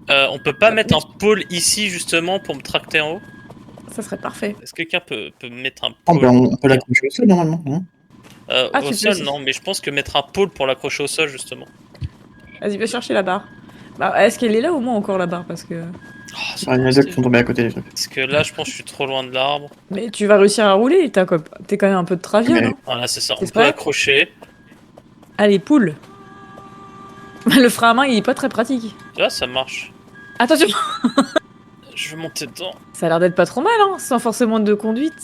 On peut pas mettre un pôle ici justement pour me tracter en haut? Ça serait parfait. Est-ce que quelqu'un peut mettre un Oh, pôle? bah, on peut l'accrocher au sol normalement. Hein. Ah, Au tu peux sol, aussi. non, mais je pense que mettre un pôle pour l'accrocher au sol justement. Vas-y, va chercher la barre. Bah, est-ce qu'elle est là au moins encore la barre? Parce que. Ah, Il y en a deux qui sont tombés à côté des trucs. parce que là, je pense que je suis trop loin de l'arbre. Mais tu vas réussir à rouler, t'es quand même un peu de traviole, Mais- hein. Voilà, c'est ça. C'est On peut vrai accrocher. Allez, poule. Le frein à main, il est pas très pratique. Tu vois, ça marche. Attention. Je vais monter dedans. Ça a l'air d'être pas trop mal, hein, sans forcément de conduite.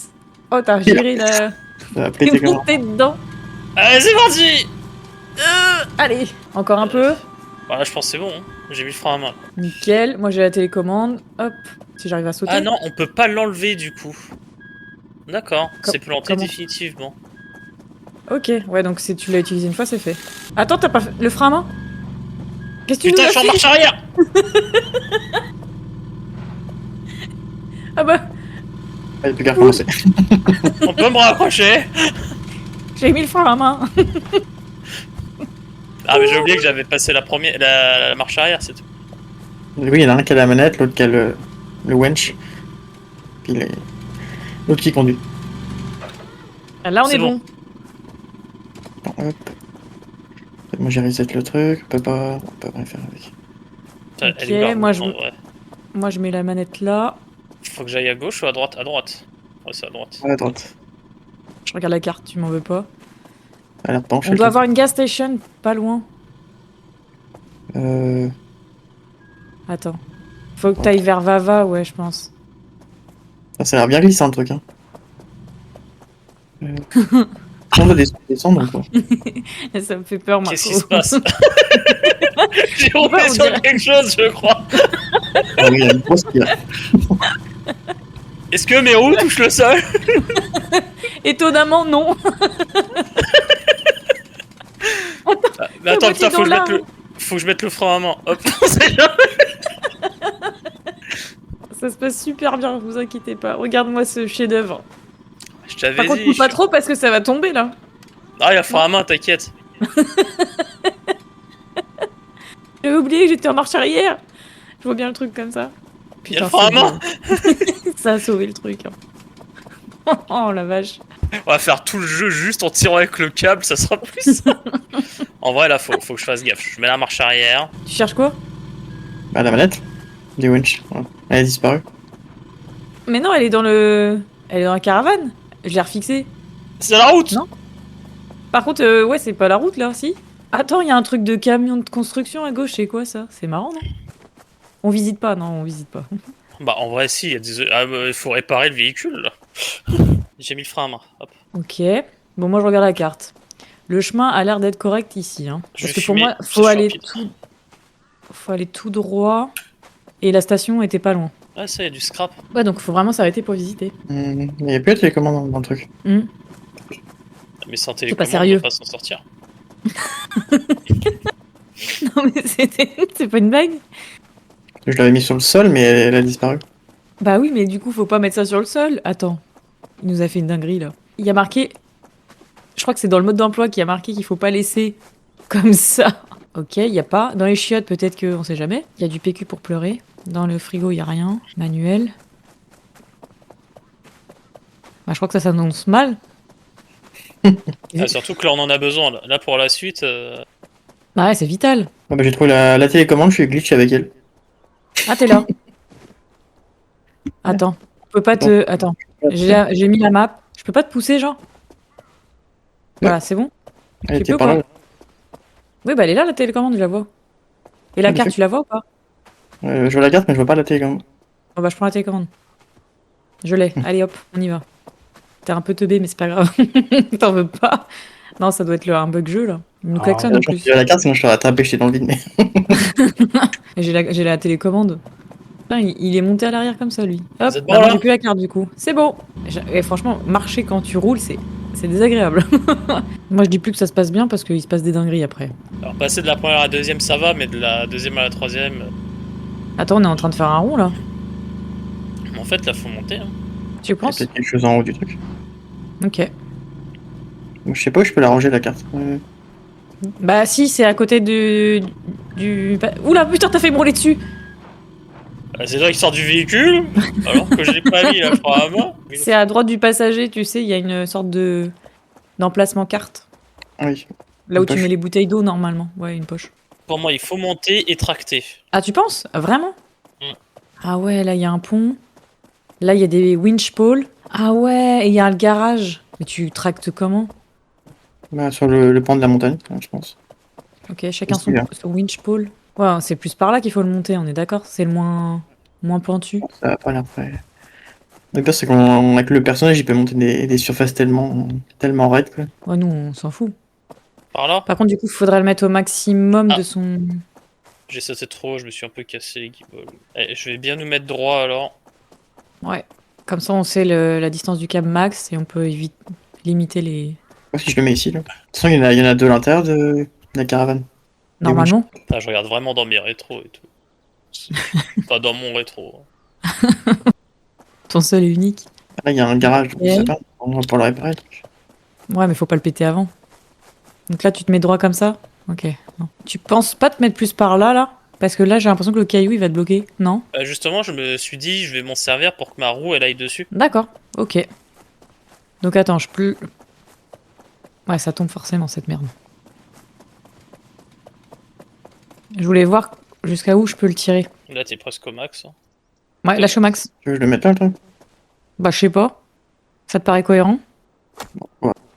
Oh, t'as géré la. Ça va T'es péter comme monté dedans. Allez, c'est parti. Allez, encore un peu. Voilà, je pense que c'est bon. Hein. J'ai mis le frein à main. Nickel. Moi, j'ai la télécommande. Hop. Si j'arrive à sauter. Ah non, on peut pas l'enlever du coup. D'accord, c'est planté comment définitivement. Ok, ouais, donc si tu l'as utilisé une fois, c'est fait. Attends, t'as pas fait le frein à main? Qu'est-ce que tu Putain, nous je as suis en fait? marche arrière. Ah bah, Il n'y a plus qu'à recommencer. On peut me raccrocher. j'ai mis le frein à main. Ah mais j'ai oublié que j'avais passé la marche arrière, c'est tout. Oui, il y en a un qui a la manette, l'autre qui a le winch. Puis l'autre qui conduit. Là, on C'est est bon. Bon, hop. Moi j'ai reset le truc, on peut rien faire avec. Putain, Ok, elle est où, la moi, route, je- en vrai Moi, je mets la manette là. Faut que j'aille à gauche ou à droite? À droite. Ouais, c'est à droite. À droite. Je regarde la carte, tu m'en veux pas. À l'air penche. On doit avoir une gas station pas loin. Attends. Faut que t'ailles vers Vava, ouais, je pense. Ça a l'air bien glissant le truc. Hein. On va descendre donc. Ça me fait peur, Marco. Qu'est-ce qui se passe? J'ai Ouais, roulé on sur dirait. quelque chose, je crois. Ah oui, il y a une grosse qui Est-ce que mes roues touchent le sol? Étonnamment, non. Ah, mais attends, petit putain, faut que je dans mette l'arbre. faut que je mette le frein à main. Hop, on sait jamais. Ça se passe super bien, vous inquiétez pas. Regarde-moi ce chef-d'œuvre. Je t'avais Par contre, dit. pousse pas trop parce que ça va tomber là. Ah, il y a le frein à main, t'inquiète. J'avais oublié que j'étais en marche arrière. Je vois bien le truc comme ça. Il y a le frein à c'est main. beau. Ça a sauvé le truc. Hein. Oh la vache. On va faire tout le jeu juste en tirant avec le câble, ça sera plus simple. En vrai, là, faut que je fasse gaffe. Je mets la marche arrière. Tu cherches quoi? Bah, la manette du winch. Voilà. Elle a disparu. Mais non, elle est dans le. Elle est dans la caravane. Je l'ai refixée. C'est la route. Non. Par contre, ouais, c'est pas la route là, si. Attends, il y a un truc de camion de construction à gauche, c'est quoi ça? C'est marrant, non? On visite pas, non, on visite pas. Bah, en vrai, si, il y a des. Ah, bah, il faut réparer le véhicule, là. J'ai mis le frein à main. Hop. Ok. Bon, moi je regarde la carte. Le chemin a l'air d'être correct ici. Hein. Je Parce vais que pour fumer, moi, parce que je suis faut aller tout droit. Et la station était pas loin. Ah, ça, il y a du scrap. Ouais, donc faut vraiment s'arrêter pour visiter. Il n'y a plus de télécommande dans le truc. Hmm. Mais sans pas télécommande, sérieux. on va pas s'en sortir. Non, mais c'est pas une blague. Je l'avais mis sur le sol, mais elle a disparu. Bah oui, mais du coup, faut pas mettre ça sur le sol. Attends. Il nous a fait une dinguerie là. Il y a marqué. Je crois que c'est dans le mode d'emploi qu'il y a marqué qu'il faut pas laisser comme ça. Ok, il y a pas. Dans les chiottes, peut-être que on sait jamais. Il y a du PQ pour pleurer. Dans le frigo, il y a rien. Manuel. Bah, je crois que ça s'annonce mal. Ah, surtout que là, on en a besoin. Là pour la suite. Bah ouais, c'est vital. Ah, bah, j'ai trouvé la télécommande, je suis glitch avec elle. Ah, t'es là. Attends. Je peux pas te. Attends. J'ai mis la map. Je peux pas te pousser, genre? Voilà, c'est bon? Elle Tu était peux par ou là. Oui, bah elle est là, la télécommande, je la vois. Et la Ah, carte, d'accord. tu la vois ou pas? Je vois la carte, mais je vois pas la télécommande. Bon, bah je prends la télécommande. Je l'ai. Allez hop, on y va. T'es un peu teubé, mais c'est pas grave. T'en veux pas? Non, ça doit être un bug jeu là. Il nous klaxonne en plus. J'ai la carte, sinon je t'aurais attrapé, j'étais dans le vide. Mais... Et j'ai la télécommande. Putain, il est monté à l'arrière comme ça, lui. Hop, Vous êtes bon, bah, moi, là j'ai plus la carte du coup. C'est bon. Et franchement, marcher quand tu roules, c'est désagréable. Moi, je dis plus que ça se passe bien parce qu'il se passe des dingueries après. Alors, passer de la première à la deuxième, ça va, mais de la deuxième à la troisième. Attends, on est en train de faire un rond là. Mais en fait, là, faut monter. Hein. Tu Il y a penses? peut-être quelque chose en haut du truc. Ok. Donc, je sais pas où je peux la ranger la carte. Bah si, c'est à côté du... Oula, putain, t'as fait me rouler dessus. C'est là qui sort du véhicule, alors que je l'ai pas mis là, apparemment. C'est à droite du passager, tu sais, il y a une sorte de d'emplacement carte. Oui. Là où Une tu poche. mets les bouteilles d'eau normalement. Ouais, une poche. Pour moi, il faut monter et tracter. Ah, tu penses? Vraiment? Mm. Ah ouais, là il y a un pont. Là il y a des winch poles. Ah ouais, et il y a le garage. Mais tu tractes comment? Bah, sur le pan de la montagne, je pense. Ok, chacun Ici, là. son winch pole. Ouais, c'est plus par là qu'il faut le monter, on est d'accord? C'est le moins pentu. Ça va pas l'air prêt. Le pire, c'est qu'on a que le personnage, il peut monter des surfaces tellement raides, quoi. Ouais, nous on s'en fout. Par là, Par contre, du coup, il faudrait le mettre au maximum Ah. de son. j'ai sauté trop, je me suis un peu cassé les guibolles. Allez, je vais bien nous mettre droit alors. Ouais. Comme ça, on sait la distance du câble max et on peut limiter les. Moi, si je le mets ici, là. De toute façon, il y en a deux à l'intérieur de la caravane. Normalement. Ah, je regarde vraiment dans mes rétros et tout. Pas dans mon rétro. Ton seul et unique. Là, il y a un garage, donc Et- ça va. On va pouvoir le réparer. Ouais, mais faut pas le péter avant. Donc là, tu te mets droit comme ça? Ok. Non. Tu penses pas te mettre plus par là, là? Parce que là, j'ai l'impression que le caillou, il va te bloquer. Non? Justement, je me suis dit, je vais m'en servir pour que ma roue elle aille dessus. D'accord. Ok. Donc attends, je peux. Ouais, ça tombe forcément, cette merde. Je voulais voir jusqu'à où je peux le tirer. Là, t'es presque au max. Hein. Ouais, lâche au max. Tu veux que je le mette là, le truc? Bah, je sais pas. Ça te paraît cohérent?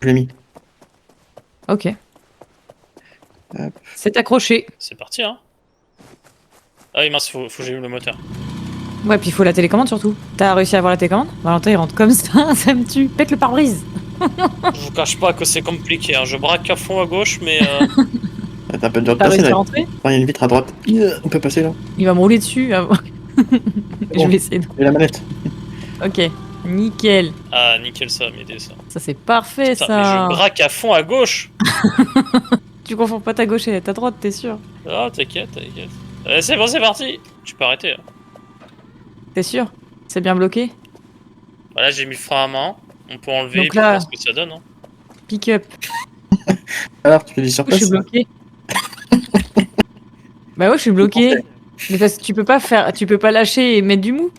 Je l'ai mis. Ok. Hop. C'est accroché. C'est parti, hein. Ah oui, mince, faut que j'allume le moteur. Ouais, puis il faut la télécommande surtout. T'as réussi à avoir la télécommande? Valentin, il rentre comme ça, ça me tue. Pète le pare-brise. Je vous cache pas que c'est compliqué. Hein. Je braque à fond à gauche, mais T'as un peu de dur de T'as passer réussi là. à rentrer? Enfin, il y a une vitre à droite. On peut passer là. Il va me rouler dessus. Je Bon. vais essayer. Et la manette. Ok, nickel. ah nickel, ça va m'aider ça. Ça, c'est parfait, Putain, ça. mais je braque à fond à gauche. Tu confonds pas ta gauche et ta droite, t'es sûr? Ah t'inquiète, t'inquiète. C'est bon, c'est parti. Tu peux arrêter. Hein. T'es sûr? C'est bien bloqué? Voilà, j'ai mis le frein à main. On peut enlever Donc et puis là- voir ce que ça donne. Hein. Pick up. Alors, tu fais du surplace. Je suis bloqué. Bah ouais, je suis bloqué. Mais parce que tu peux pas lâcher et mettre du mou.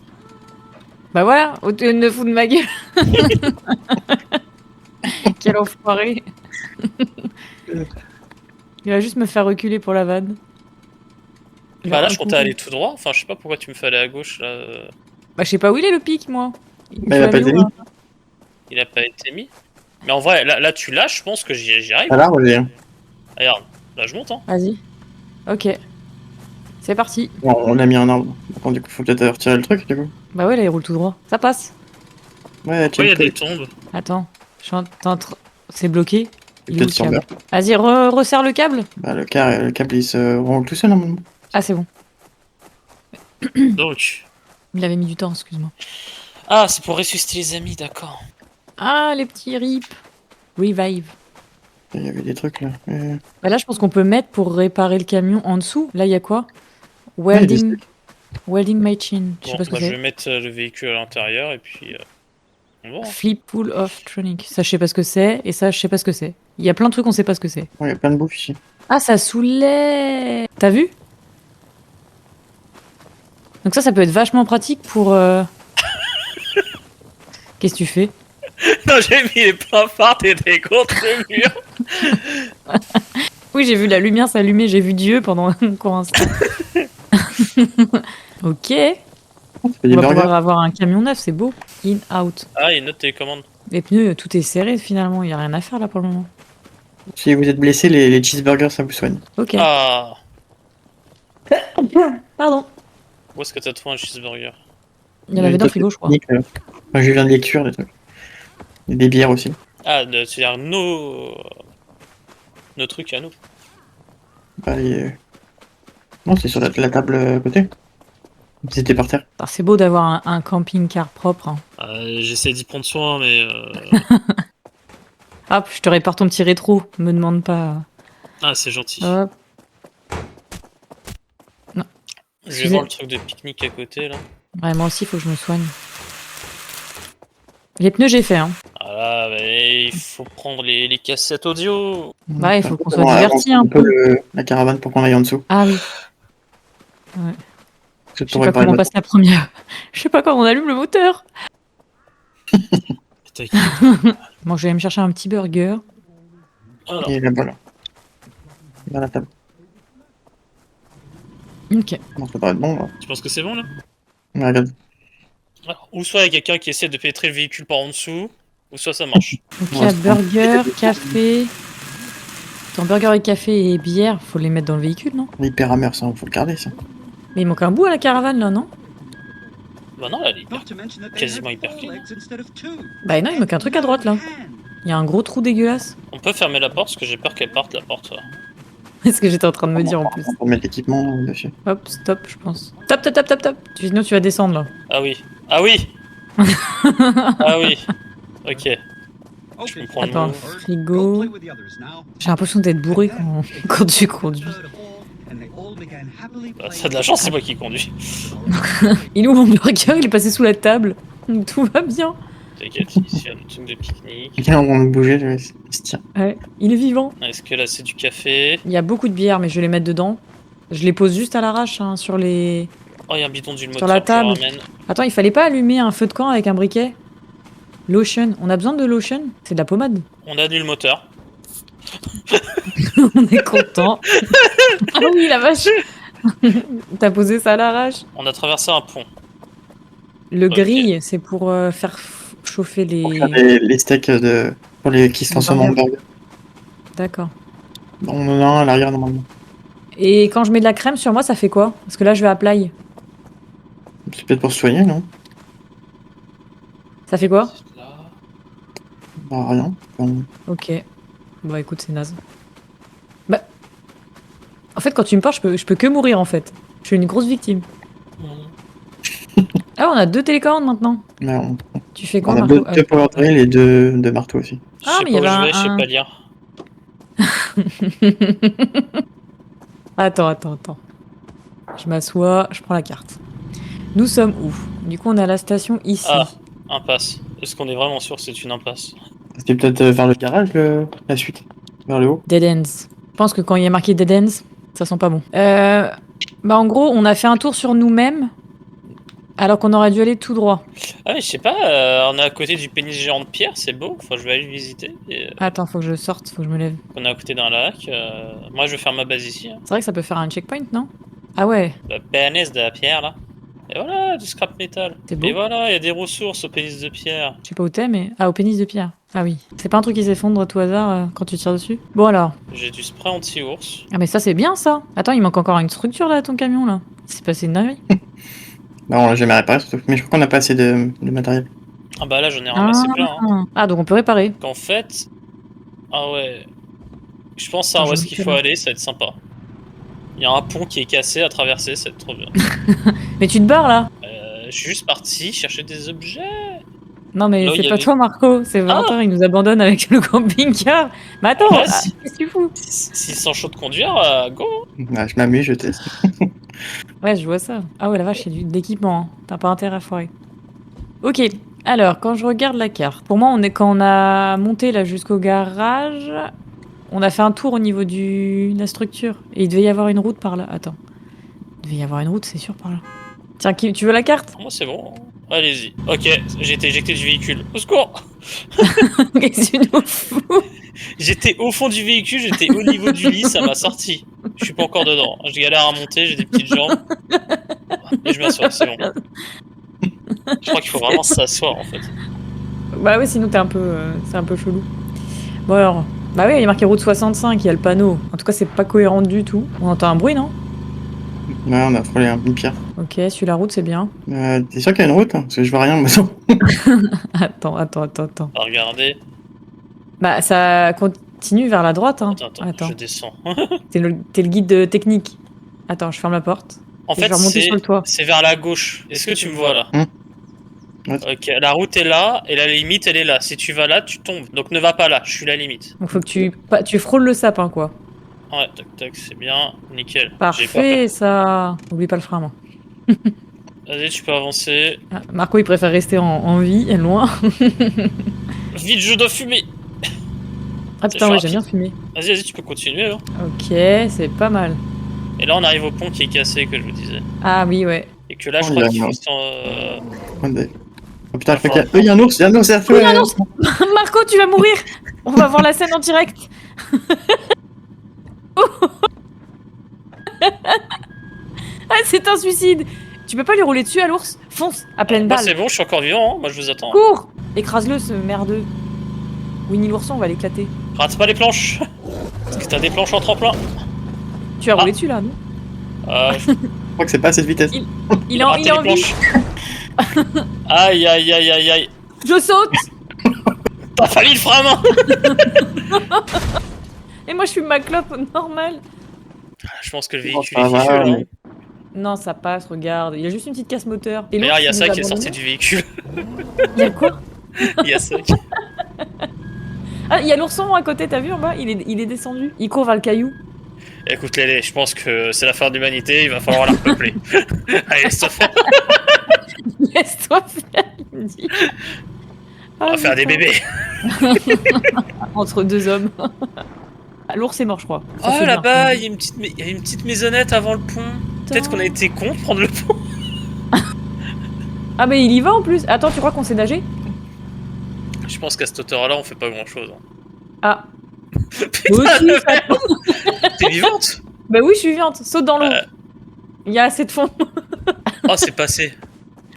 Bah voilà, au lieu de me foutre de ma gueule. Quel enfoiré. Il va juste me faire reculer pour la vanne. Bah là, je comptais aller tout droit. Enfin, je sais pas pourquoi tu me fais aller à gauche là. Bah je sais pas où il est le pic, moi. Mais il a pas été mis. Il a pas été mis. Mais en vrai, là tu lâches, je pense que j'y arrive. Alors, j'ai. Regarde, là je monte. Hein. Vas-y. Ok. C'est parti. Bon, on a mis un arbre. Bon, du coup, faut peut-être retirer le truc, du coup. Bah ouais, là il roule tout droit. Ça passe. Ouais, Pourquoi il y a check. des tombes? Attends. Je suis en train. C'est bloqué. Il est où, Peut-être le sur câble meurtre. Vas-y, resserre le câble. Bah, le câble, il se roule tout seul, normalement. Ah, c'est bon. Donc. Il avait mis du temps, excuse-moi. Ah, c'est pour ressusciter les amis, d'accord. Ah, les petits rip. Revive. Il y avait des trucs, là. Bah là, je pense qu'on peut mettre pour réparer le camion en dessous. Là, il y a quoi? il y a des Welding. Welding machine. Je sais Bon, pas ce que bah, je c'est. vais mettre le véhicule à l'intérieur et puis. On va voir. Flip pull off tronic. Ça, je sais pas ce que c'est. Et ça, je sais pas ce que c'est. Il y a plein de trucs, on sait pas ce que c'est. Ouais, il y a plein de bouffe ici. Ah, ça soulève. T'as vu? Donc ça peut être vachement pratique pour. Qu'est-ce que tu fais? Non, j'ai mis les pleins phares, t'étais contre le mur. Oui, j'ai vu la lumière s'allumer. J'ai vu Dieu pendant un court instant. Ok. Ça fait On des va burgers. pouvoir avoir un camion neuf, c'est beau. In, out. Ah, il y a une autre télécommande. Les pneus, tout est serré finalement. Il y a rien à faire là pour le moment. Si vous êtes blessé, les cheeseburgers, ça vous soigne. Ok. Ah, Pardon. où est-ce que t'as trouvé un cheeseburger? Il y en avait dans le frigo, je crois. Moi, je viens de lecture, des trucs. Et des bières aussi. Ah, c'est-à-dire nos trucs à nous. Bah, non, c'est sur la table à côté. C'était par terre. Ah, c'est beau d'avoir un camping-car propre. Hein. J'essaie d'y prendre soin, mais. Hop, je te répare ton petit rétro. Me demande pas. Ah, c'est gentil. Hop. Je vais voir le truc de pique-nique à côté là. Ouais, moi aussi, il faut que je me soigne. Les pneus, j'ai fait. Hein. Ah là, mais il faut prendre les cassettes audio. Bah, il faut qu'on soit On divertis un avance peu. la caravane pour qu'on aille en dessous. Ah oui. Ouais. Je Je sais pas comment on passe la première. Je sais pas quand on allume le moteur. Bon, je vais aller me chercher un petit burger. Alors, Et là-bas, là. Dans la table. Ok. Bon, ça devrait être bon, là. tu penses que c'est bon là? Ouais, regarde. Alors, ou soit il y a quelqu'un qui essaie de pénétrer le véhicule par en dessous, ou soit ça marche. Ok, Ouais, burger, café. Attends, burger et café et bière, faut les mettre dans le véhicule, non? Hyper hammer, ça, faut le garder, ça. Mais il manque un bout à la caravane, là, non? Bah non, elle est quasiment hyper clean. Bah non, il manque un truc à droite, là. Il y a un gros trou dégueulasse. On peut fermer la porte parce que j'ai peur qu'elle parte la porte. C'est ce que j'étais en train de me dire en plus. On peut mettre l'équipement dessus. Hop, stop, je pense. Stop, stop, stop, stop, stop. Sinon, tu vas descendre, là. Ah oui. Ah oui. Ah oui. Ok. Je comprends le Attends, mot. frigo. J'ai l'impression d'être bourré quand tu conduis. Bah, t'as de la chance, c'est moi qui conduis. Il est où mon burger? Il est passé sous la table. Tout va bien. T'inquiète, ici il y a le truc de pique-nique. Quelqu'un on va bouger, il se tient. Ouais, il est vivant. Est-ce que là c'est du café? Il y a beaucoup de bière, mais je vais les mettre dedans. Je les pose juste à l'arrache hein, sur les... Oh, il y a un bidon d'huile Sur moteur, la table. je le ramène. Attends, il fallait pas allumer un feu de camp avec un briquet? Lotion. On a besoin de lotion? C'est de la pommade. On annule le moteur. On est content. Ah oui, la vache. T'as posé ça à l'arrache. On a traversé un pont. Le Ok. grill, c'est pour faire chauffer les... Pour faire les steaks pour les qui se transforment en burger. D'accord. On en a un à l'arrière normalement. Et quand je mets de la crème sur moi, ça fait quoi? Parce que là, je vais apply. C'est peut-être pour se soigner, non? Ça fait quoi? Bah, rien. Enfin, Ok. Bah écoute, c'est naze. Bah... En fait, quand tu me parles, je peux que mourir, en fait. Je suis une grosse victime. Ah, on a 2 télécommandes maintenant. mais Tu fais on quoi, a Marco? deux power drill et deux marteaux aussi. Je Ah, sais mais pas il y où je avait vais, je sais un- pas lire. Attends. Je m'assois, je prends la carte. Nous sommes où? Du coup, on est à la station ici. Ah, impasse. Est-ce qu'on est vraiment sûr que c'est une impasse? C'était peut-être vers le garage, la suite. Vers le haut. Dead ends. Je pense que quand il y a marqué dead ends, ça sent pas bon. Bah en gros, on a fait un tour sur nous-mêmes, alors qu'on aurait dû aller tout droit. Ah mais je sais pas, on est à côté du pénis géant de pierre, c'est beau, enfin je vais aller le visiter. Et, Attends, faut que je sorte, faut que je me lève. on est à côté d'un lac, moi je vais faire ma base ici. Hein. C'est vrai que ça peut faire un checkpoint, non? Ah ouais, La pénis de la pierre là. Et voilà, du scrap metal. c'est beau. Et voilà, il y a des ressources au pénis de pierre. Je sais pas où t'es, mais... Ah, au pénis de pierre. Ah oui. C'est pas un truc qui s'effondre à tout hasard quand tu tires dessus? Bon alors. J'ai du spray anti-ours. Ah mais ça c'est bien ça. Attends, il manque encore une structure là à ton camion là. C'est passé une dinguerie. Bah, on l'a jamais réparé, surtout. Mais je crois qu'on a pas assez de matériel. Ah bah là j'en ai ramassé plein. Hein. Ah donc on peut réparer. Qu'en fait... Ah ouais... Je pense Attends, à où je est-ce me qu'il fais faut là. aller, ça va être sympa. Il y a un pont qui est cassé à traverser, ça va être trop bien. Mais tu te barres là? Je suis juste parti chercher des objets. Non mais Là, il c'est y pas avait- toi Marco, c'est Valentin, il nous abandonne avec le camping-car. Mais attends, Ouais, ah, si. qu'est-ce que tu fous? S'ils sont chauds de conduire, go. Bah, je m'amuse, je teste. Ouais, je vois ça. Ah ouais, la vache, il y a de l'équipement. Hein. T'as pas intérêt à foirer. Ok, alors, quand je regarde la carte, pour moi, quand on a monté là jusqu'au garage, on a fait un tour au niveau de la structure. Et il devait y avoir une route par là. Attends. Il devait y avoir une route, c'est sûr, par là. Tiens, tu veux la carte? Moi c'est bon. Allez-y. Ok, j'ai été éjecté du véhicule. Au secours. Qu'est-ce que tu nous fous? J'étais au fond du véhicule, j'étais au niveau du lit, ça m'a sorti. Je suis pas encore dedans. Je galère à monter, j'ai des petites jambes. Et je m'assois, c'est bon. Je crois qu'il faut vraiment s'asseoir en fait. Bah ouais, sinon c'est un peu chelou. Bon alors, bah oui, il y a marqué route 65, il y a le panneau. En tout cas, c'est pas cohérent du tout. On entend un bruit, non? Ouais, on a frôlé une pierre. Ok, sur la route, c'est bien. T'es sûr qu'il y a une route? Parce que je vois rien, moi. Attends. À regarder. Bah ça continue vers la droite, hein. Attends, je descends. T'es le guide technique. Attends, je ferme la porte. En Et je fait, vais remonter sur le toit. c'est vers la gauche. Est-ce que tu me vois là? Ouais. Ok, la route est là et la limite elle est là. Si tu vas là, tu tombes. Donc ne va pas là, je suis la limite. Donc faut que tu frôles le sapin, quoi. Ouais, tac, c'est bien, nickel. J'ai pas Parfait, ça. Oublie pas le frein, moi. Vas-y, tu peux avancer. Ah, Marco, il préfère rester en vie, et loin. Vite, je dois fumer. Ah putain, C'est ouais, chaud, j'aime bien fumer. Vas-y, tu peux continuer. Hein. Ok, c'est pas mal. Et là, on arrive au pont qui est cassé, que je vous disais. Ah oui, ouais. Et que là, je Oh, crois il y a qu'il faut un- s'en... Oh putain, je crois qu'il y a... il y a un ours, il y a un ours, Oui, il y a un ours. Marco, tu vas mourir. On va voir la scène en direct. Ah, c'est un suicide. Tu peux pas lui rouler dessus à l'ours? Fonce, à pleine Moi, balle. c'est bon, je suis encore vivant, hein. Moi, je vous attends. Cours. Écrase-le, ce merdeux. Winnie l'ourson, on va l'éclater. Rate pas les planches. Parce que t'as des planches en tremplin. Tu as Ah. roulé dessus, là, non? Je Je crois que c'est pas à cette vitesse. Il est en raté il est les en vie. planches. Aïe, aïe, aïe, aïe, aïe. Je saute. T'as fallu le frein à main. Et moi, je suis ma clope normale. Je pense que le Oh, véhicule ça est fichu, va, là. mais- Non, ça passe, regarde. Il y a juste une petite casse moteur. Et Mais l'ours, il y a il ça nous qui est sorti abandonné. du véhicule. Il y a quoi? Il y a ça qui... Ah, il y a l'ourson à côté, t'as vu en bas? Il est descendu. Il court vers le caillou. Écoute, Lélé, je pense que c'est la fin de l'humanité, il va falloir la repeupler. Allez, laisse-toi faire. Laisse-toi faire, il me dit. On va faire des bébés. Entre deux hommes. Ah, l'ours est mort, je crois. Ça Oh, fait là-bas, bien. il y a une petite maisonnette avant le pont. Peut-être qu'on a été con de prendre le pont. Ah, mais il y va en plus. Attends, tu crois qu'on sait nager? Je pense qu'à cette hauteur-là, on fait pas grand-chose. Ah. Putain, Moi aussi, la ça- merde. T'es vivante? Bah oui, je suis vivante. Saute dans l'eau. Euh. Il y a assez de fond. Oh, c'est passé.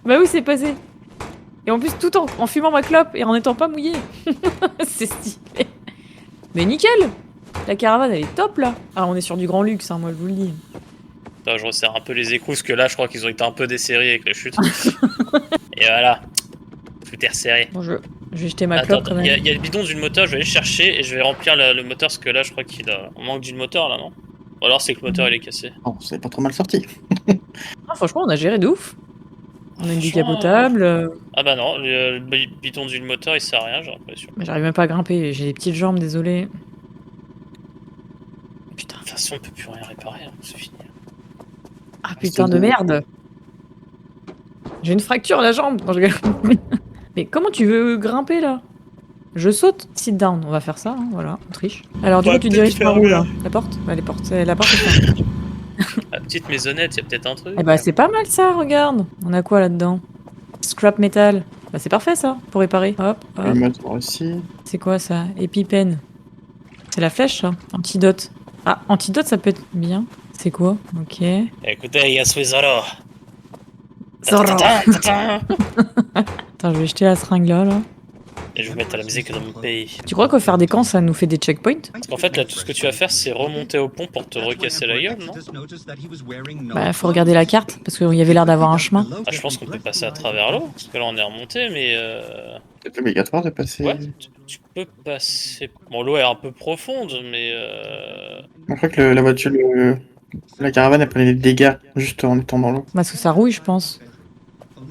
Bah oui, c'est passé. Et en plus, tout en fumant ma clope et en n'étant pas mouillé. C'est stylé. Mais nickel. La caravane, elle est top, là. Ah, on est sur du grand luxe, hein, moi, je vous le dis. Attends, je resserre un peu les écrous, parce que là, je crois qu'ils ont été un peu desserrés avec la chute. Et voilà. Tout est resserré. Bon, je vais jeter ma Attends, clope, quand il même. y a le bidon d'une moteur, je vais aller le chercher et je vais remplir le moteur, parce que là, je crois qu'il a... On manque d'une moteur, là, non? Ou alors, c'est que le moteur, il est cassé. Oh, c'est pas trop mal sorti. Ah, franchement, on a géré de ouf. On a une Franchement, décapotable. Ah bah non, le bidon d'une moteur, il sert à rien, j'ai l'impression. Mais j'arrive même pas à grimper. J'ai des petites jambes, désolé. Putain. De toute façon, on peut plus rien réparer, hein, c'est fini. Ah, putain de merde. J'ai une fracture à la jambe. Non, je rigole. Mais comment tu veux grimper, là? Je saute. Sit down. On va faire ça, hein, voilà. On triche. Alors, du Ouais, coup, tu peut-être diriges par faire où, le- là? La porte? Bah, la porte est fermée. La petite maisonnette, il y a peut-être un truc. Eh bah, c'est pas mal, ça, regarde. On a quoi, là-dedans? Scrap metal. Bah, c'est parfait, ça, pour réparer. Hop, hop. Le moteur aussi. C'est quoi, ça? Épipène. C'est la flèche, ça? Antidote. Ah, antidote, ça peut être bien. C'est quoi? Ok. Écoutez, il y a Suizoro. Zorro. Ta-ta-ta-ta-ta. Attends, je vais jeter la seringue là. Et je vais mettre la musique dans mon pays. Tu crois qu'au faire des camps, ça nous fait des checkpoints? Parce qu'en fait, là, tout ce que tu vas faire, c'est remonter au pont pour te recasser la gueule, non? Bah, faut regarder la carte, parce qu'il y avait l'air d'avoir un chemin. Ah, je pense qu'on peut passer à travers l'eau. Parce que là, on est remonté, mais... C'est obligatoire de passer. Ouais, tu peux passer... Bon, l'eau est un peu profonde, mais... Je crois que la voiture, la caravane, elle prenait des dégâts juste en étant dans l'eau. Parce que ça rouille, je pense.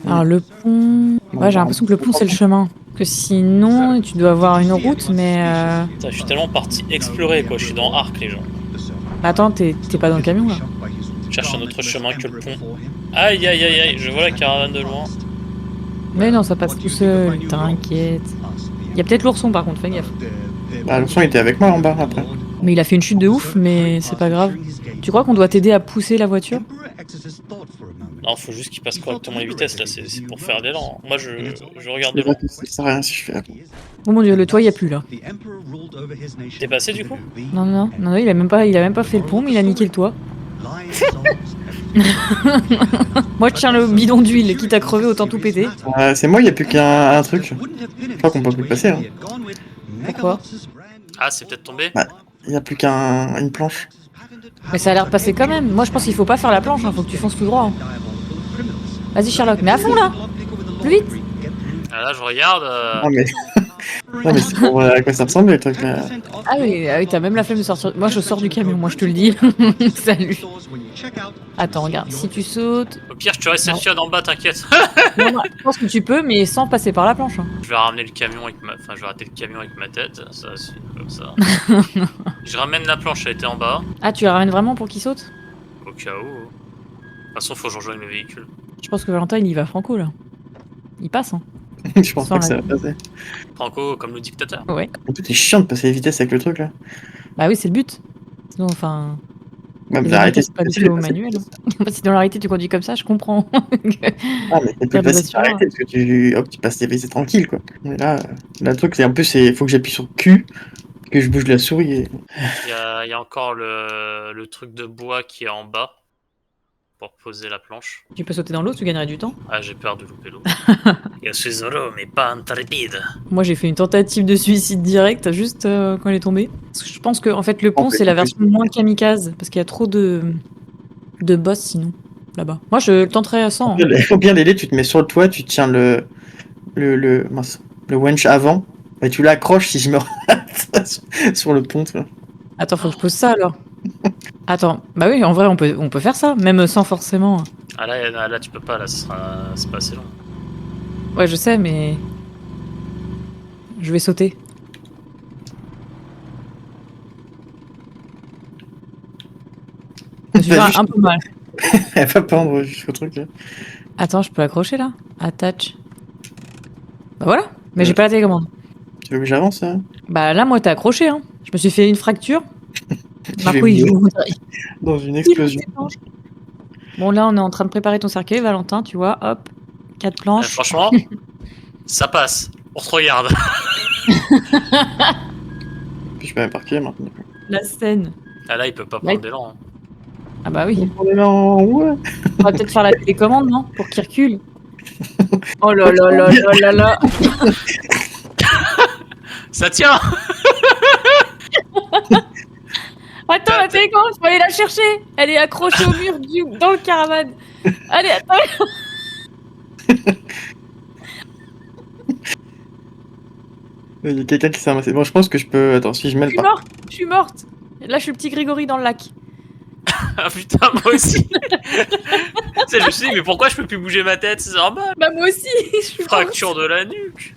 Alors, le pont... Ouais, j'ai l'impression que le pont, c'est le chemin. Que sinon, tu dois avoir une route, mais... Putain, je suis tellement parti explorer, quoi. Je suis dans Arc, les gens. Attends, t'es pas dans le camion, là? Je cherche un autre chemin que le pont. Aïe, aïe, aïe, aïe. Je vois la caravane de loin. Mais non, ça passe tout seul, t'inquiète. Il y a peut-être l'ourson, par contre, fais gaffe. Ah, le son était avec moi en bas après. Mais il a fait une chute de ouf, mais c'est pas grave. Tu crois qu'on doit t'aider à pousser la voiture? Non, faut juste qu'il passe correctement les vitesses, là. C'est pour faire l'élan. Moi, je regarde de Le loin. vote, ça sert à rien si je fais la Oh mon dieu, le toit, il y a plus, là. T'es passé, du coup? Non, il a même pas fait le pont, mais il a niqué le toit. Moi, je tiens le bidon d'huile, quitte à crever, autant tout péter. C'est moi, il n'y a plus qu'un truc. Je crois qu'on peut plus passer. Hein. Pourquoi? Ah, c'est peut-être tombé? Il n'y a plus qu'une planche. Mais ça a l'air de passer quand même. Moi, je pense qu'il faut pas faire la planche, hein, faut que tu fonces tout droit. Hein. Vas-y, Sherlock, mais à fond, là. Plus vite. Ah, là, je regarde... Non mais, non, mais c'est pour voir à quoi ça ressemble les trucs là. Ah oui, t'as même la flemme de sortir. Moi, je sors du camion, moi, je te le dis. Salut. Attends, regarde, si tu sautes... Au pire, je te réceptionne en bas, t'inquiète. Non, je pense que tu peux, mais sans passer par la planche. Hein. Je vais ramener le camion avec ma... Enfin, je vais rater le camion avec ma tête. Ça, c'est comme ça. Je ramène la planche, elle était en bas. Ah, tu la ramènes vraiment pour qu'il saute? Au cas où. De toute façon, faut que je rejoigne le véhicule. Je pense que Valentin, il y va franco, là. Il passe, hein. Je pense Sans pas que la- ça va passer. Franco, comme le dictateur. Ouais. En plus, c'est chiant de passer les vitesses avec le truc là. Bah oui, c'est le but. Sinon, enfin... Ouais, mais Les arrêtez, indications, c'est pas du tout au manuel. Si dans la réalité tu conduis comme ça, je comprends. Ah, mais c'est plus Faire des facile assurances. d'arrêter parce que tu passes tes c'est tranquille quoi. Mais là, le truc c'est un peu, faut que j'appuie sur Q, que je bouge la souris et. Il y a encore le truc de bois qui est en bas pour poser la planche. Tu peux sauter dans l'eau, tu gagnerais du temps. Ah, j'ai peur de louper l'eau. Je suis Zoro, mais pas intrépide. Moi j'ai fait une tentative de suicide direct juste quand elle est tombée. Parce que je pense que en fait le pont En fait, c'est la en plus. version moins kamikaze parce qu'il y a trop de boss sinon là-bas. Moi je le tenterais à 100. Hein. Au pire des dés, tu te mets sur le toit, tu tiens mince, le winch avant, et tu l'accroches si je me rate sur le pont. Tu vois. Attends, faut que je pose ça alors. Attends, bah oui, en vrai on peut faire ça, même sans forcément. Ah là, tu peux pas, là, c'est pas assez long. Ouais, je sais, mais je vais sauter. Je me suis fait un peu mal. Elle va pendre jusqu'au truc. Là. Attends, je peux l'accrocher là? Attach. Bah voilà, mais j'ai pas la télécommande. Tu veux que j'avance hein Bah là, moi, t'es accroché, hein. Je me suis fait une fracture. Je Marco, vais il joue. dans une explosion. Bon, là, on est en train de préparer ton cercueil, Valentin, tu vois. Hop, 4 planches. Franchement, ça passe. On se regarde. Puis je peux même parquer maintenant. La scène. Ah là, il peut pas Ouais. prendre d'élan. Hein. Ah bah oui. On est là en ouais. On va peut-être faire la télécommande, non? Pour qu'il recule. Oh là là là là là là. Ça tient. Attends, la télécommande, faut aller la chercher. Elle est accrochée au mur dans le caravane. Allez, attends. Il y a quelqu'un qui s'est ramassé. Bon, je pense que je peux. Attends, si je mets Je le suis pas. morte. Je suis morte. Là, je suis le petit Grégory dans le lac. Ah putain, moi aussi. Je me suis dit, mais pourquoi je peux plus bouger ma tête? C'est normal. Bah moi aussi. Je suis Fracture de la nuque.